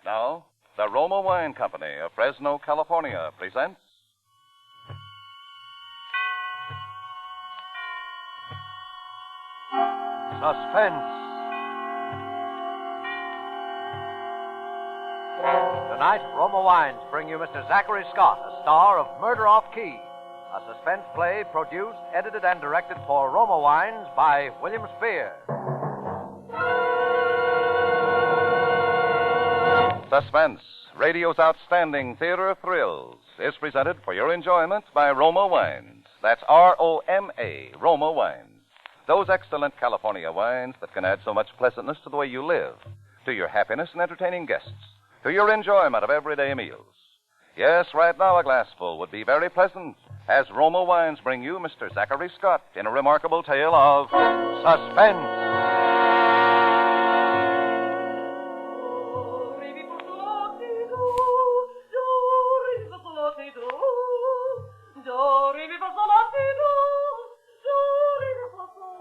Now, the Roma Wine Company of Fresno, California presents Suspense. Tonight, Roma Wines bring you Mr. Zachary Scott, a star of Murder Off Key, a suspense play produced, edited, and directed for Roma Wines by William Spear. Suspense, radio's outstanding theater of thrills, is presented for your enjoyment by Roma Wines. That's R-O-M-A, Roma Wines. Those excellent California wines that can add so much pleasantness to the way you live, to your happiness in entertaining guests, to your enjoyment of everyday meals. Yes, right now a glassful would be very pleasant, as Roma Wines bring you Mr. Zachary Scott in a remarkable tale of suspense.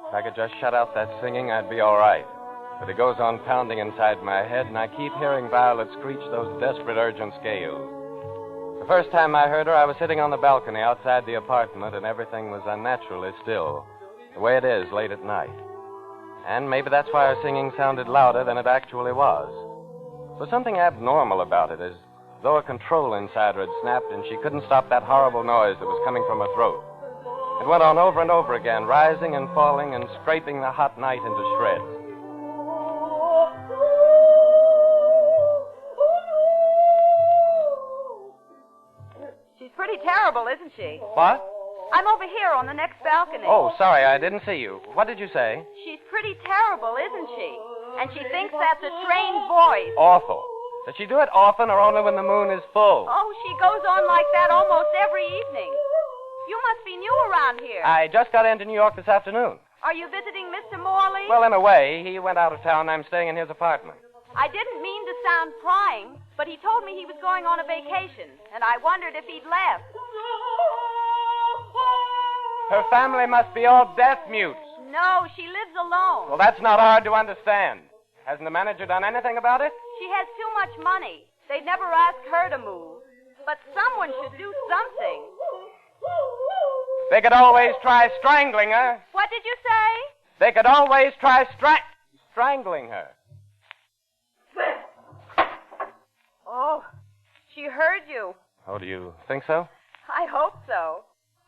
If I could just shut out that singing, I'd be all right. But it goes on pounding inside my head, and I keep hearing Violet screech those desperate, urgent scales. The first time I heard her, I was sitting on the balcony outside the apartment, and everything was unnaturally still, the way it is late at night. And maybe that's why her singing sounded louder than it actually was. There was something abnormal about it, as though a control inside her had snapped, and she couldn't stop that horrible noise that was coming from her throat. It went on over and over again, rising and falling and scraping the hot night into shreds. She's pretty terrible, isn't she? What? I'm over here on the next balcony. Oh, sorry, I didn't see you. What did you say? She's pretty terrible, isn't she? And she thinks that's a trained voice. Awful. Does she do it often or only when the moon is full? Oh, she goes on like that almost every evening. You must be new around here. I just got into New York this afternoon. Are you visiting Mr. Morley? Well, in a way. He went out of town and I'm staying in his apartment. I didn't mean to sound prying, but he told me he was going on a vacation, and I wondered if he'd left. Her family must be all deaf mutes. No, she lives alone. Well, that's not hard to understand. Hasn't the manager done anything about it? She has too much money. They'd never ask her to move. But someone should do something. They could always try strangling her. What did you say? They could always try strangling her. Oh, she heard you. Oh, do you think so? I hope so.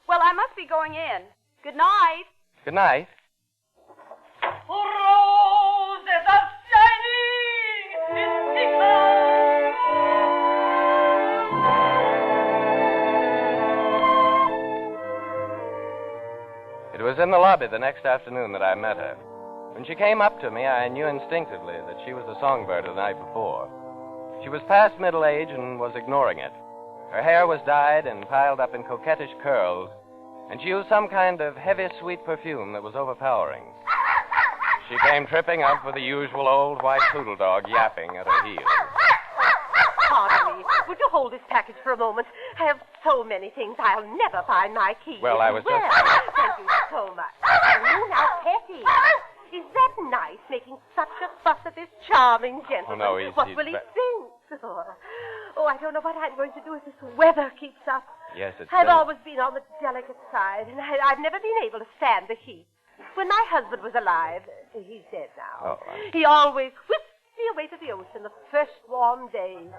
Well, I must be going in. Good night. Good night. Roses are shining in the clouds. It was in the lobby the next afternoon that I met her. When she came up to me, I knew instinctively that she was the songbird of the night before. She was past middle age and was ignoring it. Her hair was dyed and piled up in coquettish curls, and she used some kind of heavy, sweet perfume that was overpowering. She came tripping up with the usual old white poodle dog yapping at her heels. Pardon me. Would you hold this package for a moment? I have so many things I'll never find my key. Well, I was just... Thank you so much. Oh, now, Petty. Is that nice, making such a fuss at this charming gentleman? Oh, no, What will he think? Oh, I don't know what I'm going to do if this weather keeps up. Yes, it's... I've always been on the delicate side, and I've never been able to stand the heat. When my husband was alive, he's dead now, he always whisked me away to the ocean the first warm days.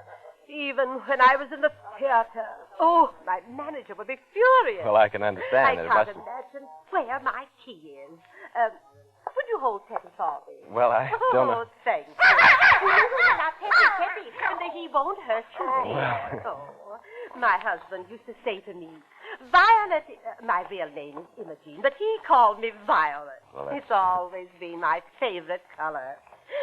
Even when I was in the theater. Oh, my manager would be furious. Well, I can understand. I can't imagine where my key is. Would you hold Teddy for me? Well, I don't know. Oh, thank you. Now, Teddy, and he won't hurt you. Well... Oh, my husband used to say to me, Violet, my real name is Imogen, but he called me Violet. Well, it's always been my favorite color.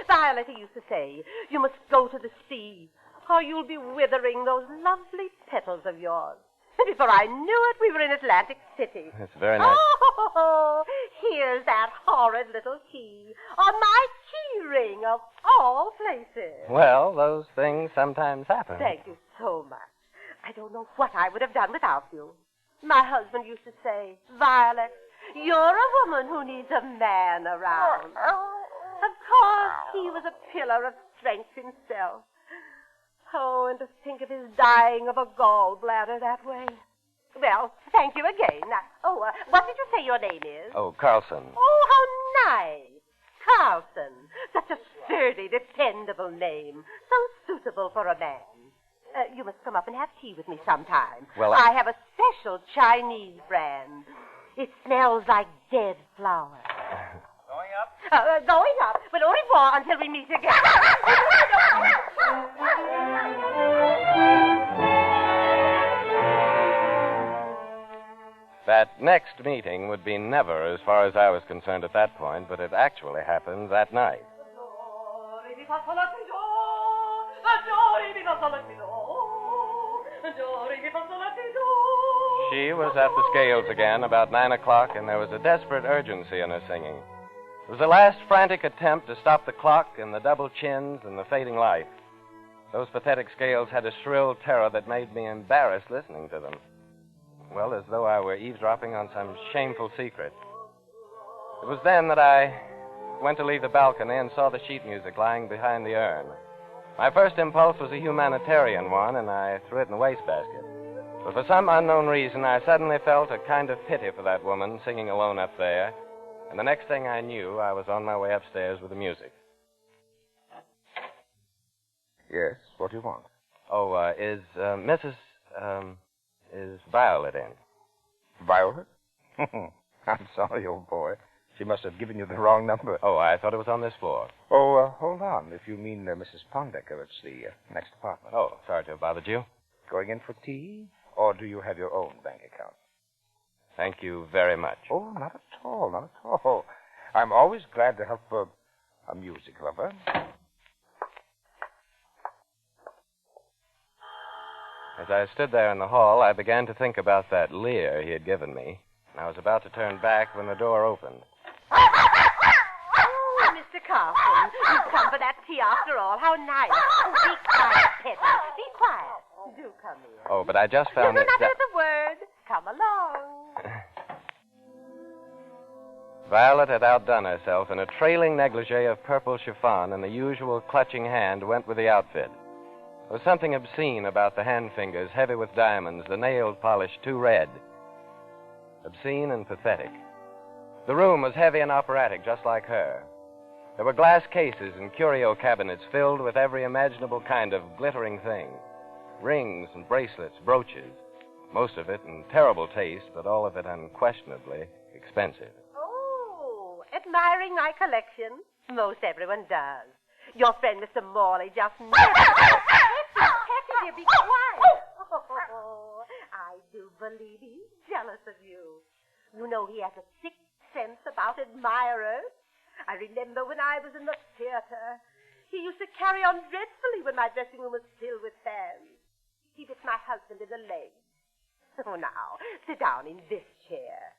Violet, he used to say, you must go to the sea, or you'll be withering those lovely petals of yours. And before I knew it, we were in Atlantic City. That's very nice. Oh, here's that horrid little key on my key ring of all places. Well, those things sometimes happen. Thank you so much. I don't know what I would have done without you. My husband used to say, Violet, you're a woman who needs a man around. Of course, he was a pillar of strength himself. Oh, and to think of his dying of a gallbladder that way. Well, thank you again. What did you say your name is? Oh, Carlson. Oh, how nice. Carlson. Such a sturdy, dependable name. So suitable for a man. You must come up and have tea with me sometime. Well, I have a special Chinese brand. It smells like dead flowers. Going up? Going up. But au revoir until we meet again. That next meeting would be never, as far as I was concerned at that point, but it actually happened that night. She was at the scales again about 9 o'clock, and there was a desperate urgency in her singing. It was the last frantic attempt to stop the clock and the double chins and the fading light. Those pathetic scales had a shrill terror that made me embarrassed listening to them. Well, as though I were eavesdropping on some shameful secret. It was then that I went to leave the balcony and saw the sheet music lying behind the urn. My first impulse was a humanitarian one, and I threw it in the wastebasket. But for some unknown reason, I suddenly felt a kind of pity for that woman singing alone up there. And the next thing I knew, I was on my way upstairs with the music. Yes, what do you want? Oh, is Violet in? Violet? I'm sorry, old boy. She must have given you the wrong number. Oh, I thought it was on this floor. Oh, hold on. If you mean Mrs. Pondecker, it's the next apartment. Oh, sorry to have bothered you. Going in for tea? Or do you have your own bank account? Thank you very much. Oh, not at all, not at all. I'm always glad to help a music lover. As I stood there in the hall, I began to think about that leer he had given me. I was about to turn back when the door opened. Oh, Mr. Carlson, you've come for that tea after all. How nice. Oh, be quiet, Teddy. Be quiet. Do come here. Oh, but I just found No, it... not another word. Come along. Violet had outdone herself, and a trailing negligee of purple chiffon and the usual clutching hand went with the outfit. There was something obscene about the hand fingers, heavy with diamonds, the nail polish too red. Obscene and pathetic. The room was heavy and operatic, just like her. There were glass cases and curio cabinets filled with every imaginable kind of glittering thing. Rings and bracelets, brooches. Most of it in terrible taste, but all of it unquestionably expensive. Oh, admiring my collection? Most everyone does. Your friend, Mr. Morley, just never... Hetty, dear, be quiet. Oh, I do believe he's jealous of you. You know he has a sixth sense about admirers. I remember when I was in the theater, he used to carry on dreadfully when my dressing room was filled with fans. He bit my husband in the leg. Oh, now, sit down in this chair.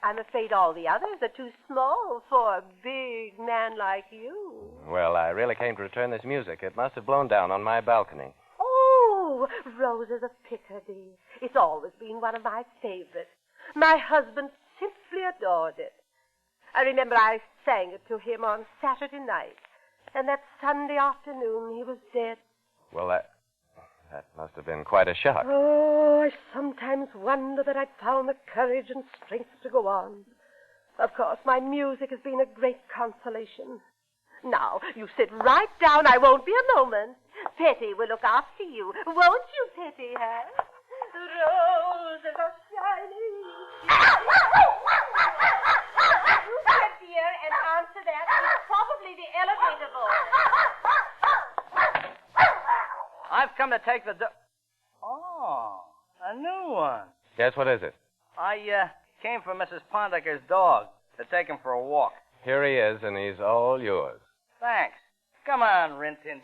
I'm afraid all the others are too small for a big man like you. Well, I really came to return this music. It must have blown down on my balcony. Oh, Roses of Picardy. It's always been one of my favorites. My husband simply adored it. I remember I sang it to him on Saturday night. And that Sunday afternoon, he was dead. Well, that must have been quite a shock. Oh, I sometimes wonder that I found the courage and strength to go on. Of course, my music has been a great consolation. Now, you sit right down. I won't be a moment. Petty will look after you. Won't you, Petty, huh? Roses are shining. You sit here and answer that. It's probably the elevator boy. I've come to take the... Oh, a new one. Yes, what is it? I came for Mrs. Pondecker's dog to take him for a walk. Here he is, and he's all yours. Thanks. Come on, Rintin.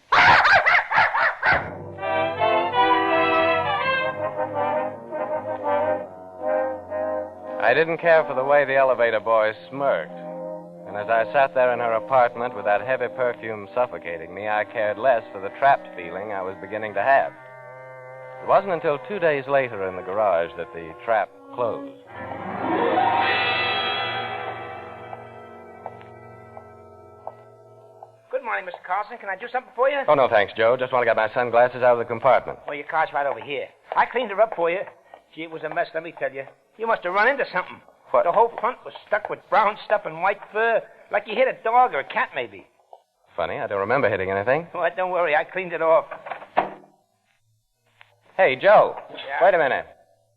I didn't care for the way the elevator boy smirked. And as I sat there in her apartment with that heavy perfume suffocating me, I cared less for the trapped feeling I was beginning to have. It wasn't until 2 days later in the garage that the trap closed. Good morning, Mr. Carlson. Can I do something for you? Oh, no, thanks, Joe. Just want to get my sunglasses out of the compartment. Well, your car's right over here. I cleaned her up for you. Gee, it was a mess, let me tell you. You must have run into something. What? The whole front was stuck with brown stuff and white fur, like you hit a dog or a cat, maybe. Funny, I don't remember hitting anything. Well, don't worry, I cleaned it off. Hey, Joe. Yeah? Wait a minute.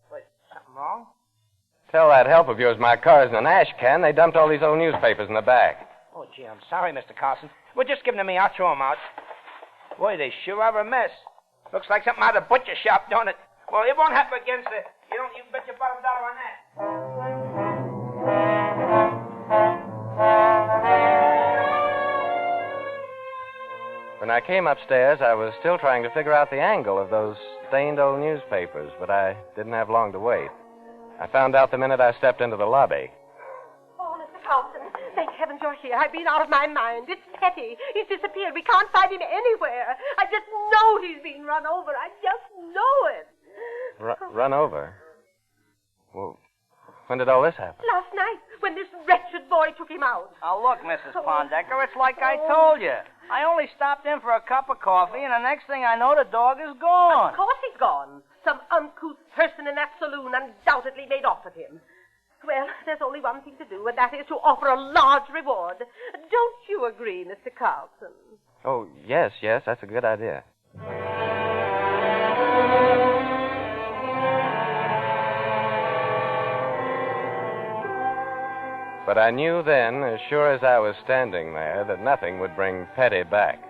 What, something wrong? Tell that help of yours my car's in an ash can. They dumped all these old newspapers in the back. Oh, gee, I'm sorry, Mr. Carlson. Well, just give them to me. I'll throw them out. Boy, they sure are a mess. Looks like something out of the butcher shop, don't it? Well, it won't happen again, sir. You bet your bottom dollar on that. When I came upstairs, I was still trying to figure out the angle of those stained old newspapers, but I didn't have long to wait. I found out the minute I stepped into the lobby. Oh, Mr. Carlson, thank heavens you're here. I've been out of my mind. It's Petty. He's disappeared. We can't find him anywhere. I just know he's been run over. I just know it. Run over? Well, when did all this happen? Last night, when this wretched boy took him out. Now, look, Mrs. Pondecker, it's like I told you. I only stopped in for a cup of coffee, and the next thing I know, the dog is gone. Of course he's gone. Some uncouth person in that saloon undoubtedly made off with him. Well, there's only one thing to do, and that is to offer a large reward. Don't you agree, Mr. Carlson? Oh, yes, that's a good idea. But I knew then, as sure as I was standing there, that nothing would bring Petty back.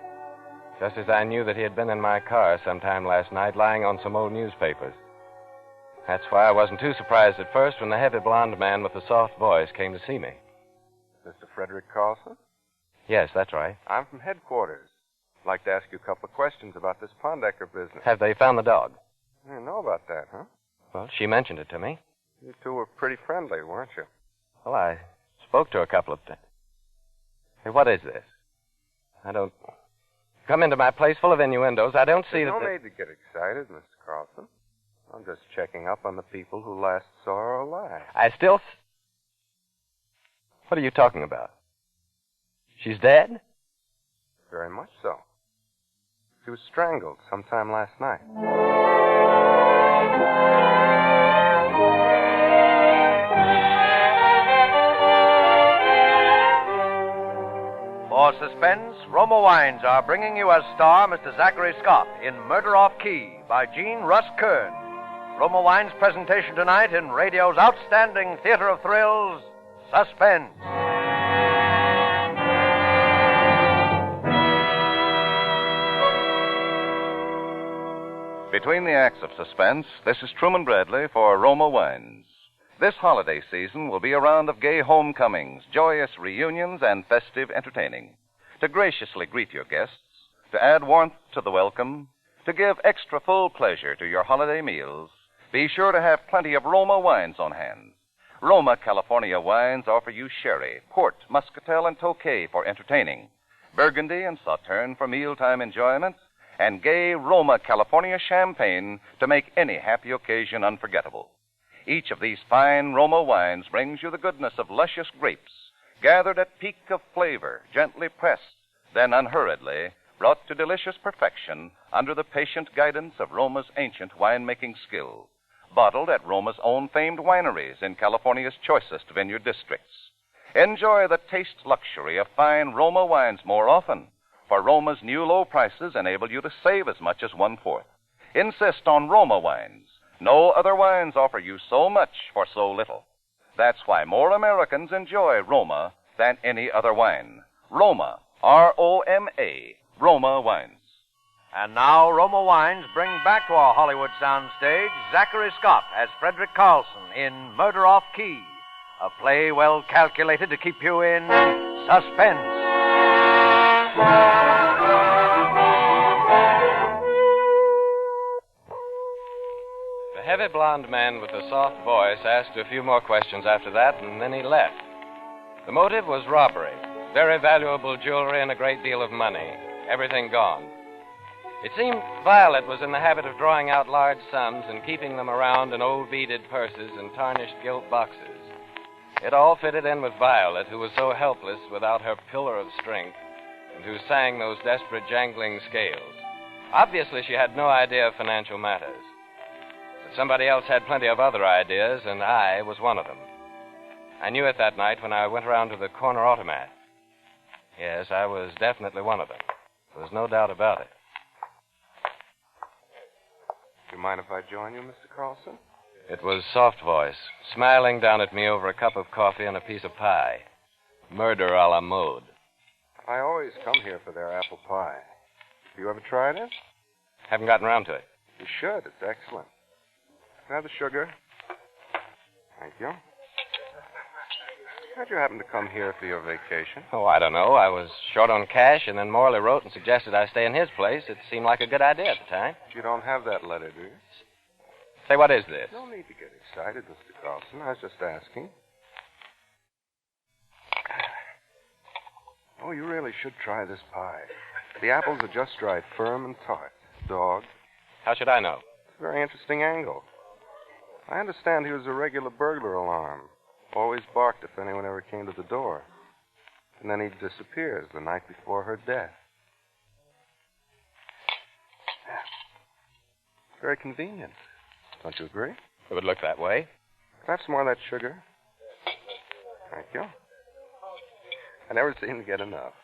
Just as I knew that he had been in my car sometime last night, lying on some old newspapers. That's why I wasn't too surprised at first when the heavy blonde man with the soft voice came to see me. Mr. Frederick Carlson? Yes, that's right. I'm from headquarters. I'd like to ask you a couple of questions about this Pondecker business. Have they found the dog? You know about that, huh? Well, she mentioned it to me. You two were pretty friendly, weren't you? Well, I spoke to her a couple of times. Hey, what is this? I don't... Come into my place full of innuendos. I don't see There's that... no need to get excited, Mr. Carlson. I'm just checking up on the people who last saw her alive. I still... What are you talking about? She's dead? Very much so. She was strangled sometime last night. For Suspense, Roma Wines are bringing you as star Mr. Zachary Scott in Murder Off Key by Gene Russ Kearns. Roma Wines' presentation tonight in radio's outstanding theater of thrills, Suspense. Between the acts of Suspense, this is Truman Bradley for Roma Wines. This holiday season will be a round of gay homecomings, joyous reunions, and festive entertaining. To graciously greet your guests, to add warmth to the welcome, to give extra full pleasure to your holiday meals, be sure to have plenty of Roma wines on hand. Roma California wines offer you sherry, port, muscatel, and tokay for entertaining, Burgundy and Sauterne for mealtime enjoyment, and gay Roma California champagne to make any happy occasion unforgettable. Each of these fine Roma wines brings you the goodness of luscious grapes, gathered at peak of flavor, gently pressed, then unhurriedly brought to delicious perfection under the patient guidance of Roma's ancient winemaking skill, bottled at Roma's own famed wineries in California's choicest vineyard districts. Enjoy the taste luxury of fine Roma wines more often, for Roma's new low prices enable you to save as much as 1/4. Insist on Roma wines. No other wines offer you so much for so little. That's why more Americans enjoy Roma than any other wine. Roma, R-O-M-A, Roma wines. And now Roma Wines bring back to our Hollywood soundstage Zachary Scott as Frederick Carlson in Murder Off Key, a play well calculated to keep you in suspense. The heavy blonde man with the soft voice asked a few more questions after that, and then he left. The motive was robbery. Very valuable jewelry and a great deal of money. Everything gone. It seemed Violet was in the habit of drawing out large sums and keeping them around in old beaded purses and tarnished gilt boxes. It all fitted in with Violet, who was so helpless without her pillar of strength, and who sang those desperate jangling scales. Obviously, she had no idea of financial matters. But somebody else had plenty of other ideas, and I was one of them. I knew it that night when I went around to the corner automat. Yes, I was definitely one of them. There was no doubt about it. Do you mind if I join you, Mr. Carlson? It was Soft Voice, smiling down at me over a cup of coffee and a piece of pie. Murder a la mode. I always come here for their apple pie. You ever tried it? Haven't gotten around to it. You should. It's excellent. Can I have the sugar? Thank you. How'd you happen to come here for your vacation? Oh, I don't know. I was short on cash, and then Morley wrote and suggested I stay in his place. It seemed like a good idea at the time. You don't have that letter, do you? Say, what is this? No need to get excited, Mr. Carlson. I was just asking. Oh, you really should try this pie. The apples are just right, firm and tart. Dog. How should I know? It's a very interesting angle. I understand he was a regular burglar alarm. Always barked if anyone ever came to the door. And then he disappears the night before her death. Very convenient. Don't you agree? It would look that way. Can I have some more of that sugar? Thank you. I never seem to get enough.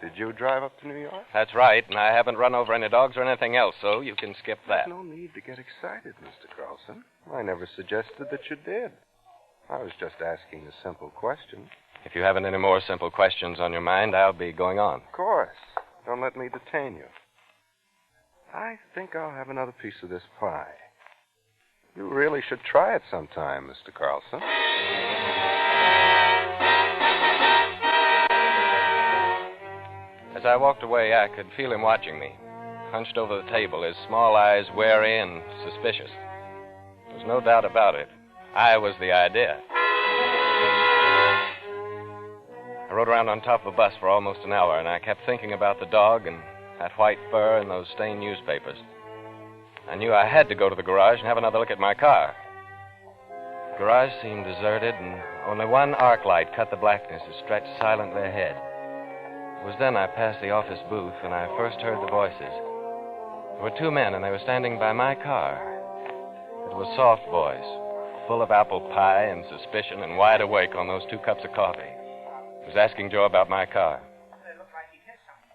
Did you drive up to New York? That's right, and I haven't run over any dogs or anything else, so you can skip that. There's no need to get excited, Mr. Carlson. I never suggested that you did. I was just asking a simple question. If you haven't any more simple questions on your mind, I'll be going on. Of course. Don't let me detain you. I think I'll have another piece of this pie. You really should try it sometime, Mr. Carlson. As I walked away, I could feel him watching me, hunched over the table, his small eyes wary and suspicious. There was no doubt about it. I was the idea. I rode around on top of a bus for almost an hour, and I kept thinking about the dog and that white fur and those stained newspapers. I knew I had to go to the garage and have another look at my car. The garage seemed deserted, and only one arc light cut the blackness that stretched silently ahead. It was then I passed the office booth and I first heard the voices. There were two men, and they were standing by my car. It was Soft Voice, full of apple pie and suspicion and wide awake on those 2 cups of coffee. He was asking Joe about my car. It looked like he hit something.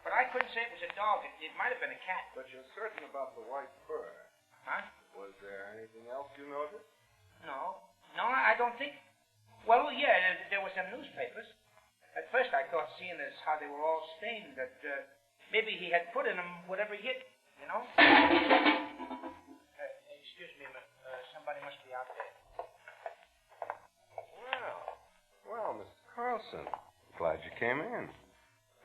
But I couldn't say it was a dog. It might have been a cat. But you're certain about the white fur. Huh? Was there anything else you noticed? No, I don't think. Well, yeah, there were some newspapers. At first I thought, seeing as how they were all stained, that maybe he had put in them whatever he hit, you know? Excuse me, somebody must be out there. Well, Mr. Carlson, glad you came in.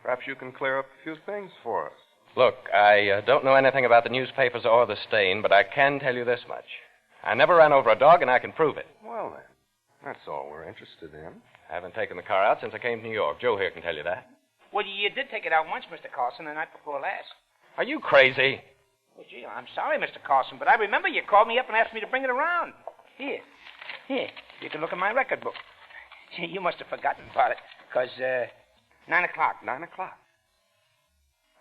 Perhaps you can clear up a few things for us. Look, I don't know anything about the newspapers or the stain, but I can tell you this much. I never ran over a dog, and I can prove it. Well, then, that's all we're interested in. I haven't taken the car out since I came to New York. Joe here can tell you that. Well, you did take it out once, Mr. Carlson, the night before last. Are you crazy? Well, gee, I'm sorry, Mr. Carlson, but I remember you called me up and asked me to bring it around. Here, you can look at my record book. You must have forgotten about it, because, 9 o'clock. 9 o'clock.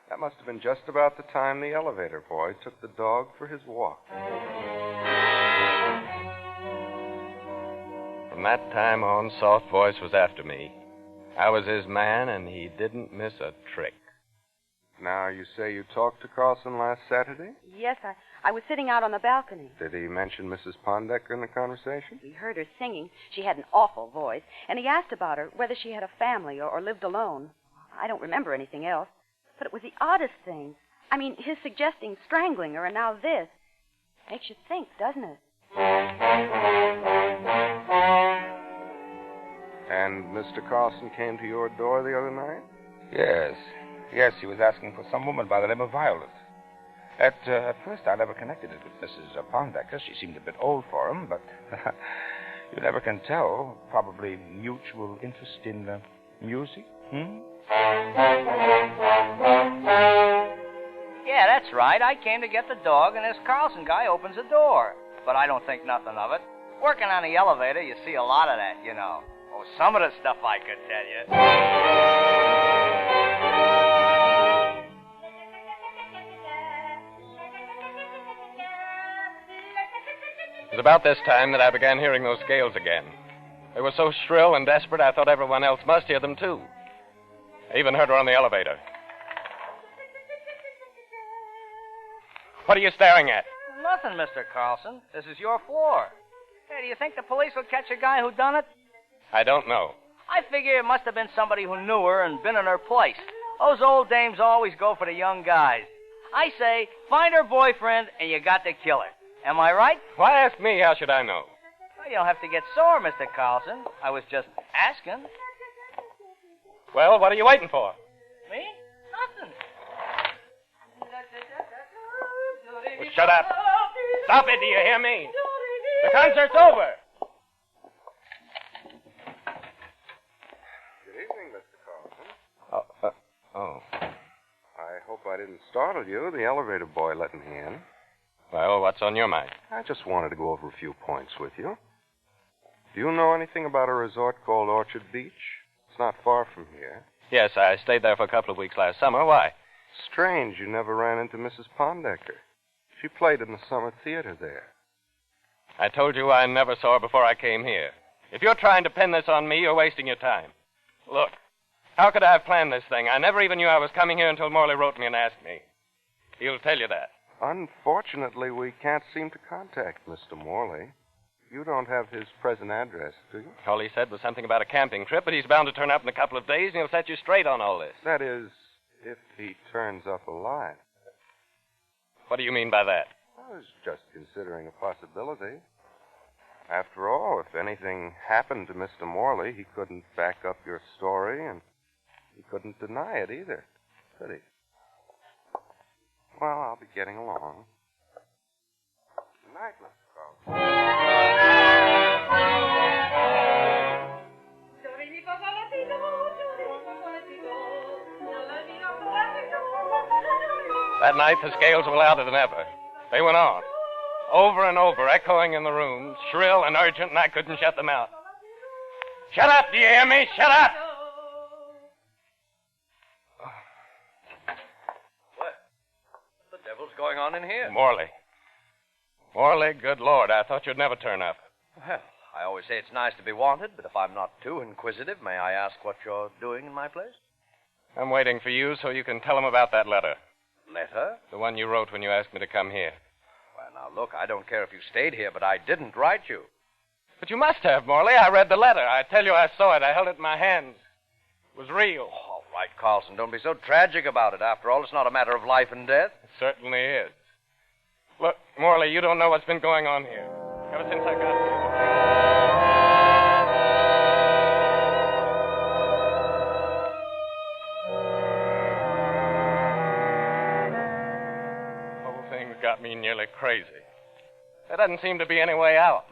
That must have been just about the time the elevator boy took the dog for his walk. From that time on, Soft Voice was after me. I was his man, and he didn't miss a trick. Now, you say you talked to Carlson last Saturday? Yes, I was sitting out on the balcony. Did he mention Mrs. Pondecker in the conversation? We heard her singing. She had an awful voice. And he asked about her, whether she had a family or lived alone. I don't remember anything else. But it was the oddest thing. I mean, his suggesting strangling her, and now this. Makes you think, doesn't it? And Mr. Carlson came to your door the other night? Yes, he was asking for some woman by the name of Violet. At first, I never connected it with Mrs. Pondecker. She seemed a bit old for him, but you never can tell. Probably mutual interest in music, Yeah, that's right. I came to get the dog, and this Carlson guy opens the door. But I don't think nothing of it. Working on the elevator, you see a lot of that, you know. Oh, some of the stuff I could tell you. was about this time that I began hearing those scales again. They were so shrill and desperate, I thought everyone else must hear them, too. I even heard her on the elevator. What are you staring at? Nothing, Mr. Carlson. This is your floor. Hey, do you think the police will catch a guy who done it? I don't know. I figure it must have been somebody who knew her and been in her place. Those old dames always go for the young guys. I say, find her boyfriend and you got to kill her. Am I right? Why ask me? How should I know? Well, you don't have to get sore, Mr. Carlson. I was just asking. Well, what are you waiting for? Me? Nothing. Well, shut up. Stop it, do you hear me? The concert's over. Good evening, Mr. Carlson. Oh. I hope I didn't startle you. The elevator boy let me in. Well, what's on your mind? I just wanted to go over a few points with you. Do you know anything about a resort called Orchard Beach? It's not far from here. Yes, I stayed there for a couple of weeks last summer. Why? Strange you never ran into Mrs. Pondecker. She played in the summer theater there. I told you I never saw her before I came here. If you're trying to pin this on me, you're wasting your time. Look, how could I have planned this thing? I never even knew I was coming here until Morley wrote me and asked me. He'll tell you that. Unfortunately, we can't seem to contact Mr. Morley. You don't have his present address, do you? All he said was something about a camping trip, but he's bound to turn up in a couple of days, and he'll set you straight on all this. That is, if he turns up alive. What do you mean by that? I was just considering a possibility. After all, if anything happened to Mr. Morley, he couldn't back up your story, and he couldn't deny it either, could he? Well, I'll be getting along. Good night, Mr. Carlson. That night, the scales were louder than ever. They went on, over and over, echoing in the room, shrill and urgent, and I couldn't shut them out. Shut up, do you hear me? Shut up! What the devil's going on in here? Morley, good Lord, I thought you'd never turn up. Well, I always say it's nice to be wanted, but if I'm not too inquisitive, may I ask what you're doing in my place? I'm waiting for you so you can tell him about that letter. Letter? The one you wrote when you asked me to come here. Well, now, look, I don't care if you stayed here, but I didn't write you. But you must have, Morley. I read the letter. I tell you, I saw it. I held it in my hands. It was real. All right, Carlson, don't be so tragic about it. After all, it's not a matter of life and death. It certainly is. Look, Morley, you don't know what's been going on here. Ever since I got here. Got me nearly crazy. There doesn't seem to be any way out.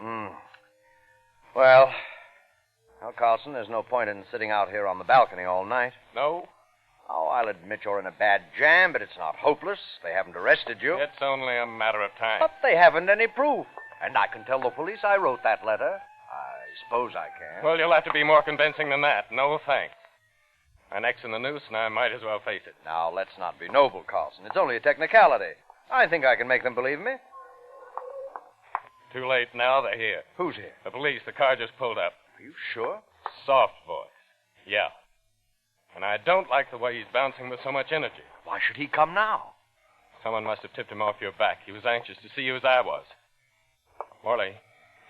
Well, Carlson, there's no point in sitting out here on the balcony all night. No? Oh, I'll admit you're in a bad jam, but it's not hopeless. They haven't arrested you. It's only a matter of time. But they haven't any proof. And I can tell the police I wrote that letter. I suppose I can. Well, you'll have to be more convincing than that. No thanks. My neck's in the noose, and I might as well face it. Now, let's not be noble, Carlson. It's only a technicality. I think I can make them believe me. Too late now. They're here. Who's here? The police. The car just pulled up. Are you sure? Soft voice. Yeah. And I don't like the way he's bouncing with so much energy. Why should he come now? Someone must have tipped him off your back. He was anxious to see you as I was. Morley,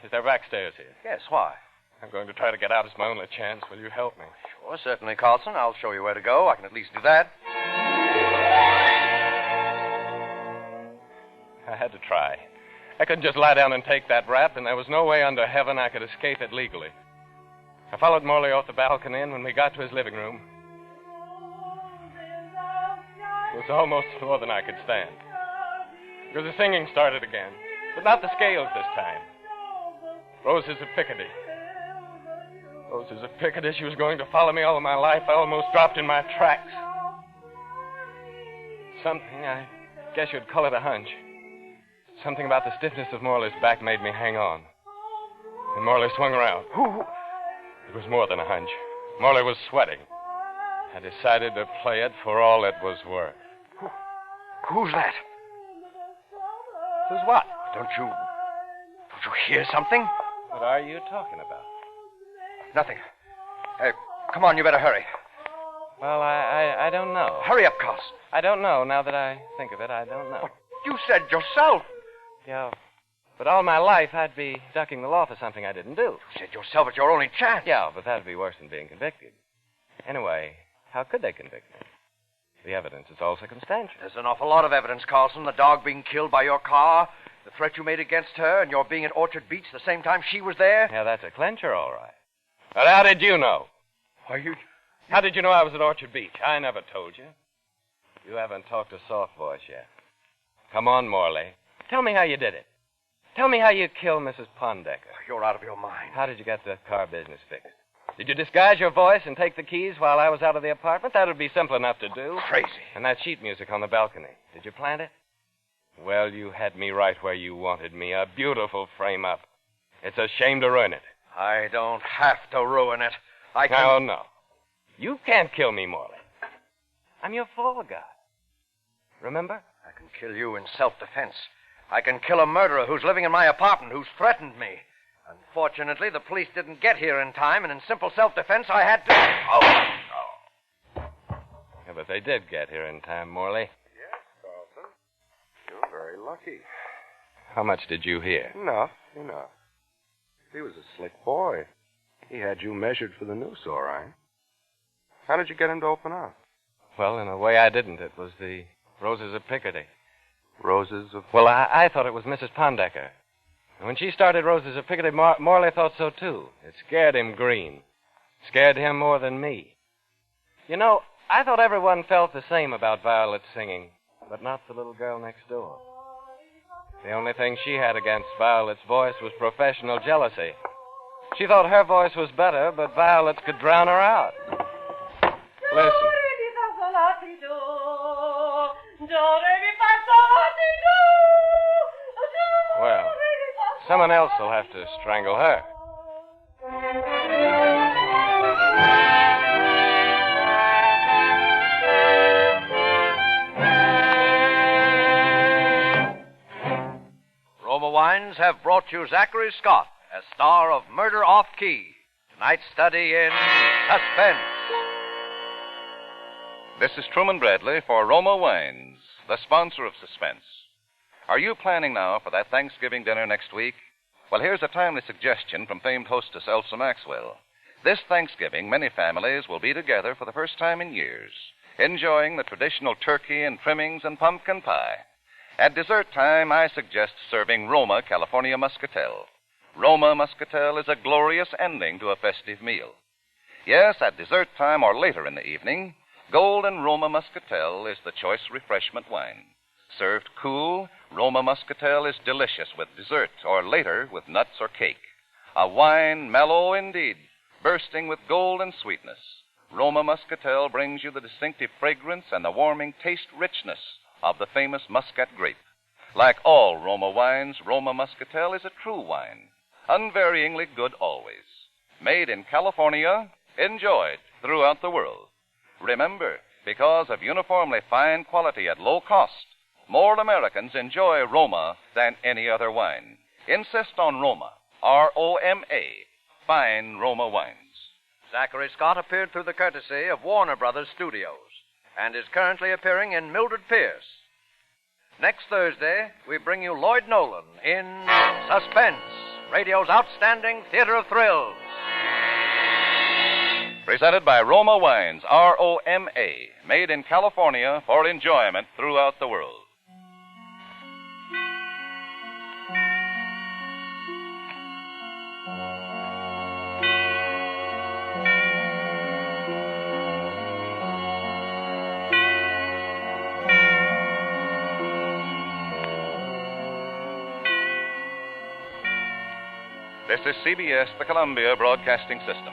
is there backstairs here? Yes, why? I'm going to try to get out. It's my only chance. Will you help me? Sure, certainly, Carlson. I'll show you where to go. I can at least do that. I had to try. I couldn't just lie down and take that rap, and there was no way under heaven I could escape it legally. I followed Morley off the balcony, and when we got to his living room, it was almost more than I could stand. Because the singing started again, but not the scales this time. Roses of Picardy. Roses of Picardy. She was going to follow me all of my life. I almost dropped in my tracks. Something, I guess you'd call it a hunch. Something about the stiffness of Morley's back made me hang on. And Morley swung around. It was more than a hunch. Morley was sweating. I decided to play it for all it was worth. Who's that? Who's what? Did you hear something? What are you talking about? Nothing. Come on, you better hurry. Well, I don't know. Hurry up, Carlson. I don't know. Now that I think of it, I don't know. You said yourself. Yeah, but all my life I'd be ducking the law for something I didn't do. You said yourself it's your only chance. Yeah, but that'd be worse than being convicted. Anyway, how could they convict me? The evidence is all circumstantial. There's an awful lot of evidence, Carlson. The dog being killed by your car, the threat you made against her, and your being at Orchard Beach the same time she was there. Yeah, that's a clincher, all right. But how did you know? Why, How did you know I was at Orchard Beach? I never told you. You haven't talked to Soft Voice yet. Come on, Morley. Tell me how you did it. Tell me how you killed Mrs. Pondecker. You're out of your mind. How did you get the car business fixed? Did you disguise your voice and take the keys while I was out of the apartment? That would be simple enough to do. Crazy. And that sheet music on the balcony. Did you plant it? Well, you had me right where you wanted me. A beautiful frame-up. It's a shame to ruin it. I don't have to ruin it. I can... No, no. You can't kill me, Morley. I'm your fall guy. Remember? I can kill you in self-defense. I can kill a murderer who's living in my apartment, who's threatened me. Unfortunately, the police didn't get here in time, and in simple self-defense, I had to... Oh! Yeah, but they did get here in time, Morley. Yes, Carlson. You're very lucky. How much did you hear? Enough. He was a slick boy. He had you measured for the noose, all right. How did you get him to open up? Well, in a way I didn't. It was the Roses of Picardy. Roses of... Well, I thought it was Mrs. Pondecker. And when she started Roses of Picardy, Morley thought so, too. It scared him green. Scared him more than me. You know, I thought everyone felt the same about Violet singing, but not the little girl next door. The only thing she had against Violet's voice was professional jealousy. She thought her voice was better, but Violet's could drown her out. Listen. Well, someone else will have to strangle her. Roma Wines have brought you Zachary Scott as star of Murder Off Key. Tonight's study in Suspense. This is Truman Bradley for Roma Wines, the sponsor of Suspense. Are you planning now for that Thanksgiving dinner next week? Well, here's a timely suggestion from famed hostess Elsa Maxwell. This Thanksgiving, many families will be together for the first time in years, enjoying the traditional turkey and trimmings and pumpkin pie. At dessert time, I suggest serving Roma California Muscatel. Roma Muscatel is a glorious ending to a festive meal. Yes, at dessert time or later in the evening, Golden Roma Muscatel is the choice refreshment wine. Served cool, Roma Muscatel is delicious with dessert or later with nuts or cake. A wine mellow indeed, bursting with golden sweetness. Roma Muscatel brings you the distinctive fragrance and the warming taste richness of the famous Muscat grape. Like all Roma wines, Roma Muscatel is a true wine, unvaryingly good always. Made in California, enjoyed throughout the world. Remember, because of uniformly fine quality at low cost, more Americans enjoy Roma than any other wine. Insist on Roma, R-O-M-A, fine Roma wines. Zachary Scott appeared through the courtesy of Warner Brothers Studios and is currently appearing in Mildred Pierce. Next Thursday, we bring you Lloyd Nolan in Suspense, radio's outstanding theater of thrills. Presented by Roma Wines, R-O-M-A, made in California for enjoyment throughout the world. This is CBS, the Columbia Broadcasting System.